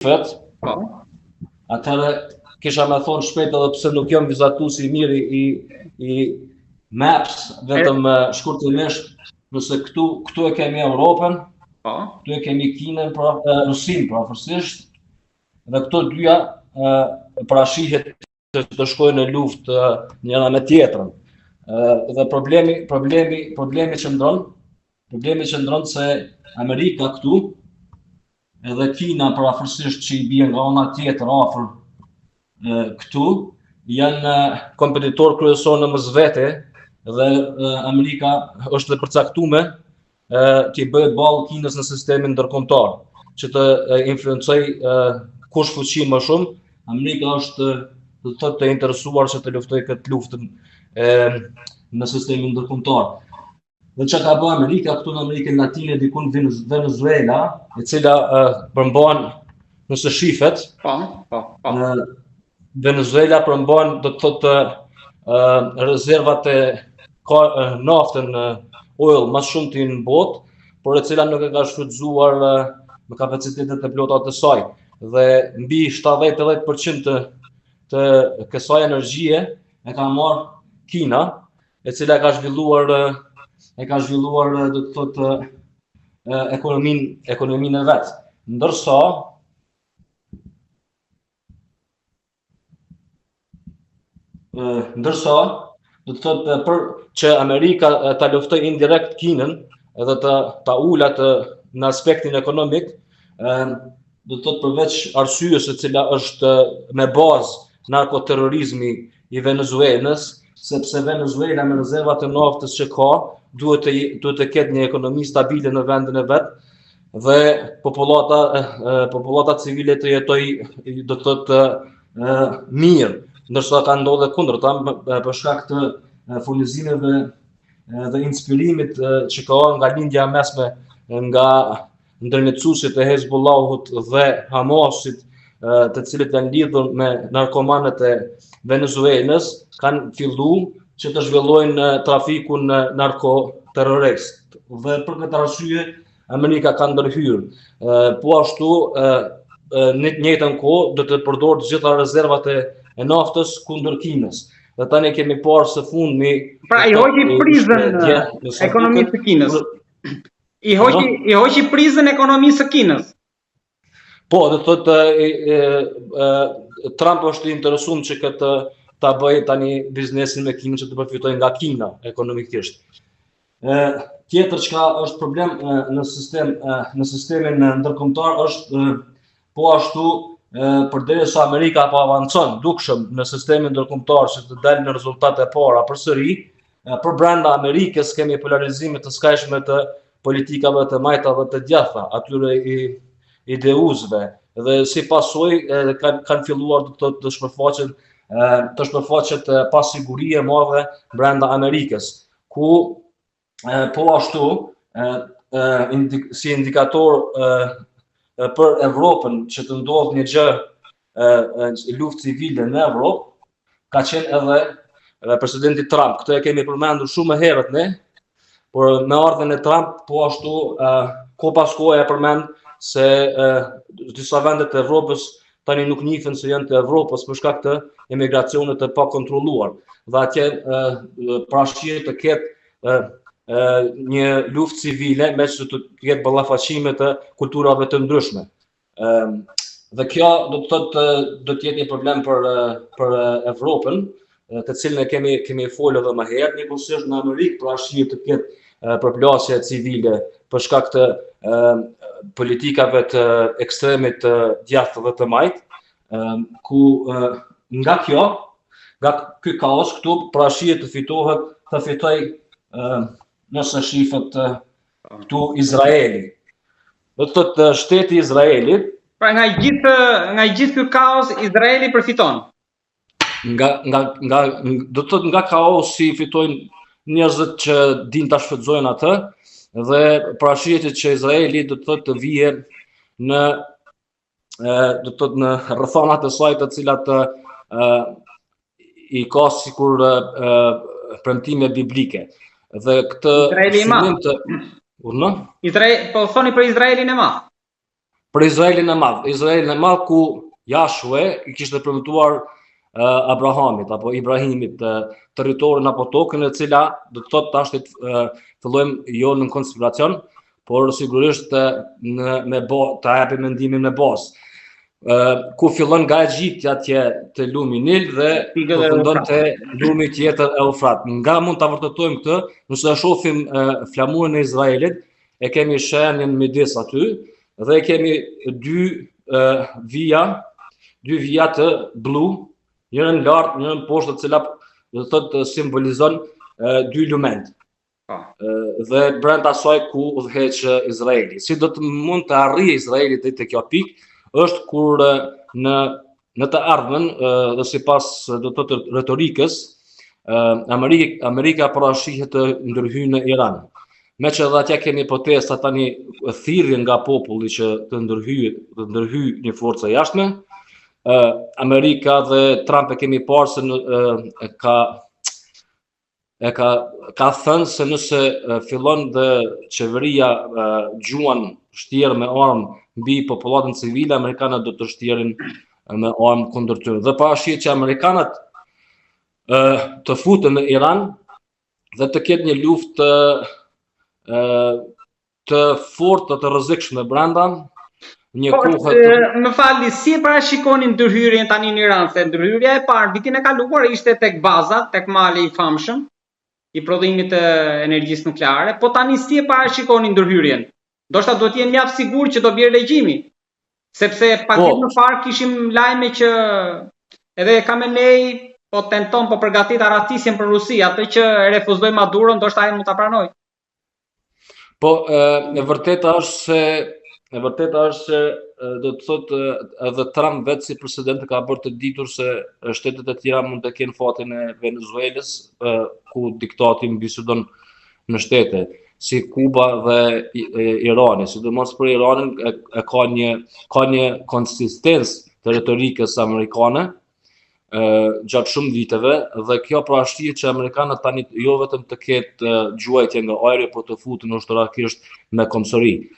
shifet, atëherë kisha me thonë shpejt edhe pse nuk jam vizatues i mirë i Maps, vetëm shkurtimisht, nëse këtu e kemi Europën, këtu e kemi Kinën, Rusinë prafërsisht, dhe këto dyja parashihet të shkojnë në luftë njëra me tjetrën. Dhe problemi qëndron se Amerika këtu, edhe Kina parafërsisht që i bie nga ana tjetër afër këtu, janë kompetitor kryesor në mes vete, dhe Amerika është dhe përcaktuar të bëjë ballë Kinës në sistemin ndërkombëtar, që të influencoj kush fuqi më shumë. Amerika është të interesuar që të luftojë këtë luftën në sistemin ndërkombëtar. Dhe çka ka bërë Amerika këtu në Amerikën Latine, diku në Venezuela, e cila përmban, nëse shifet, Venezuela përmban, do të thotë, rezervat e naftën oil më shumë të në botë, por e cila nuk e ka shfrytzuar me kapacitetet e plota të saj. Dhe mbi 70-80% të kësaj energjie e ka marrë Kina, e cila ka zhvilluar do të thotë ekonominë e vet. Ndërsa do të thotë për që Amerika ta luftoj indirekt Kinën edhe ta ulat në aspektin ekonomik, do të thotë përveç arsyes e cila është me bazë narkoterrorizmi i Venezuelës, sepse Venezuela me rezervat e naftës që ka, duhet të ketë një ekonomi stabile në vendin e vet, dhe popullata civile të jetojë, do të thotë, mirë, ndërsa ka ndodhur kundërta për shkak të furnizimeve dhe inspirimit që ka nga lindja mesme nga ndërmjetësuesit e Hezbollahut dhe Hamasit, të cilët janë lidhur me narkomanët e Venezuelës, kanë filluar që të zhvillojnë trafikun narkoterrorist. Dhe për këtë arsye Amerika ka ndërhyrë. Po ashtu në të njëjtën kohë do të përdorë të gjitha rezervat e naftës kundër Kinës. Dhe tani kemi parë së fundmi. Pra i hoqi prizën ekonomisë së Kinës. I hoqi prizën ekonomisë së Kinës. Po, do thotë Trump është i interesuar që këtë ta bëjë tani biznesin me Kinën, që të përfitojë nga Kina ekonomikisht. Tjetër çka është problem në sistemin ndërkombëtar është po ashtu përderisa Amerika po avancon dukshëm në sistemin ndërkombëtar që të dalë në rezultate para përsëri, për brenda Amerikës kemi polarizime të skajshme të politikave të majtave të djatha, atyre ideuzve, dhe si pasojë kanë filluar të shpërfaqet pasigurie e madhe brenda Amerikës, ku po ashtu si indikator për Evropën që të ndodhë një gjë luftë civile në Evropë, ka qenë edhe presidenti Trump. Këtë e kemi përmendur shumë herët ne, por me ardhen e Trump, po ashtu ko pas kohe e përmend se disa vendet e Evropës tani nuk njihen se janë të Evropës për shkak të emigracionit të pakontrolluar. Dhe atje parashihet të ketë një luftë civile me që të ketë ballafaqime të kulturave të ndryshme. Dhe kjo do të thotë do të jetë një problem për Evropën, të cilën e kemi folur edhe më herë, njëkohësisht në Amerikë parashihet të ketë përplasje civile për shkak të politikave të ekstremit të djathtë dhe të majtë, ku nga ky kaos këtu parashihet të fitojë nëse shifet këtu Izraeli. Do të thotë shteti i Izraelit. Pra nga gjithë ky kaos Izraeli përfiton. Do të thotë nga kaosi fitojnë njerëzit që dinë ta shfrytëzojnë atë, dhe parashihet që Izraeli do të thotë të vijë në rrethonat e saj të cilat i ka sikur premtime biblike. Dhe këtë Izraeli i madh. Po thoni për Izraelin e madh. Për Izraelin e madh ku Jashue i kishte premtuar Abrahamit apo Ibrahimit territorin apo tokën e cila do të thotë tash fillojmë jo në konspiracion, por sigurisht ta japim mendimin me bazë. Ku fillon nga Egjipti atje te lumi Nil dhe përfundon te lumi tjetër Eufrat. Nga mund ta vërtetojmë këtë, nëse e shohim flamurin e Izraelit, e kemi shenjën midis aty dhe kemi dy vija të blu, njërën lart, njërën poshtë, të cilat do të thotë simbolizon dy lument. Dhe brenda saj ku udhëheq Izraeli. Si do të mund të arrijë Izraeli deri te kjo pikë është kur në të ardhmen dhe sipas do të thotë retorikës Amerika parashihet të ndërhyjë në Iran. Me që edhe atje kemi protesta tani, thirrje nga populli që të ndërhyjë një forcë jashtme. Amerika dhe Trump e kemi parë se ka thënë se nëse fillon dhe qeveria gjuan shtjerë me armë mbi popullatën civile, amerikanët do të shtjerin me armë kundër tyre. Dhe parashihet që amerikanët të futen në Iran dhe të ketë një luftë të fortë, të rrezikshme brenda. Më falni, si e parashikonin ndërhyrjen tani në Iran? Se ndërhyrja e parë vitin e kaluar ishte tek baza, tek mali i famshëm i prodhimit të energjisë nukleare, po tani si e parashikonin ndërhyrjen? Ndoshta duhet të jenë mjaft sigur që do bjerë regjimi, sepse pak ditë më parë kishim lajme që edhe Khamenei po tenton, po përgatit arratisjen për Rusi, atë që refuzoi Maduro, ndoshta ai mund ta pranoj. Po, e vërteta është se do të thotë edhe Trump vetë si president ka bërë të ditur se shtetet e tjera mund të kenë fatin e Venezuelës, ku diktati bisedon në shtete si Kuba dhe Irani, sidomos për Iranin ka një konsistencë të retorikës amerikane gjatë shumë viteve dhe kjo parashtrihet që amerikanët tani jo vetëm të ketë gjuajtje nga ajri, por të futen ushtarakisht me komsori.